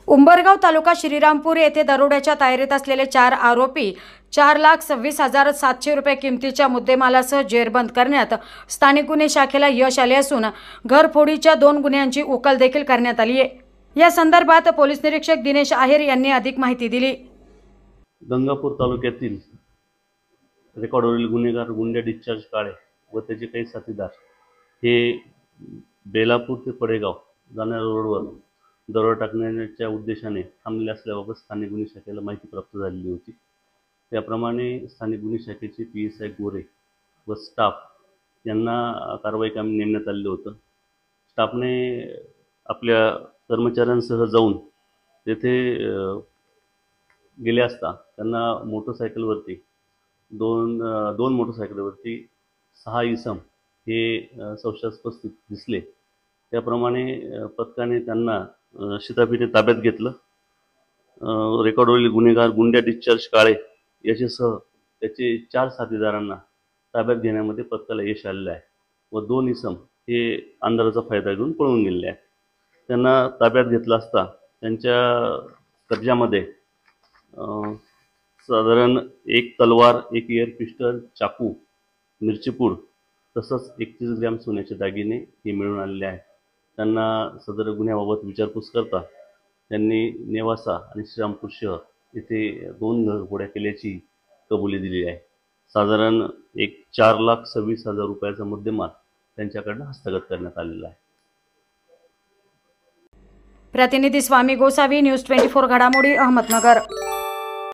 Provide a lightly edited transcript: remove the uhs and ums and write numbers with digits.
उंबरगाव तालुका श्रीरामपूर येथे दरोड्याच्या तयारीत असलेले 4 आरोपी 4,26,700 रुपये किमतीच्या मुद्देमालासह जेरबंद करण्यात स्थानिक गुन्हे शाखेला यश आले असून घरफोडीच्या 2 गुन्ह्यांची उकल देखील करण्यात आली आहे। या संदर्भात पोलीस निरीक्षक दिनेश आहेर यांनी अधिक माहिती दिली। गंगापूर तालुक्यातील रेकॉर्डवरील गुन्हेगार गुंड्या डिस्चार्ज काळे व त्याचे काही साथीदार हे बेलापूर ते पडेगाव जाणाऱ्या रोडवर दरोडा टाकण्याच्या उद्देशाने थांबले असल्याबाबत स्थानिक गुन्हे शाखेला माहिती प्राप्त झालेली होती। त्याप्रमाणे स्थानिक गुन्हे शाखेचे PSI गोरे व स्टाफ यांना कारवाई कामी नेमण्यात आलेलं होतं। स्टाफने आपल्या कर्मचाऱ्यांसह जाऊन तेथे गेले असता त्यांना मोटरसायकलवरती दोन मोटरसायकलवरती 6 इसम हे संशयास्पद दिसले। त्याप्रमाणे पथकाने त्यांना शिताफीने ताब्यात घेतलं। रेकॉर्डवरील गुन्हेगार गुंड्या डिस्चार्ज काळे याच्यासह त्याचे 4 साथीदारांना ताब्यात घेण्यामध्ये पथकाला यश आलेलं आहे व 2 इसम हे अंधाराचा फायदा घेऊन पळून गेलेले आहेत। त्यांना ताब्यात घेतलं असता त्यांच्या कब्जामध्ये साधारण 1 तलवार, 1 एअर पिस्टल, चाकू, मिरचीपूड तसंच 31 ग्रॅम सोन्याचे दागिने हे मिळून आलेले आहेत। त्यांना सदर गुन्ह्याबाबत विचारपूस करता त्यांनी नेवासा आणि श्रीरामपूर शहर येथे 2 घरफोड्या केल्याची कबुली दिली आहे। साधारण 4,26,000 रुपयाचा मुद्देमाल त्यांच्याकडून हस्तगत करण्यात आलेला आहे। प्रतिनिधी स्वामी गोसावी, न्यूज 24 घडामोडी, अहमदनगर।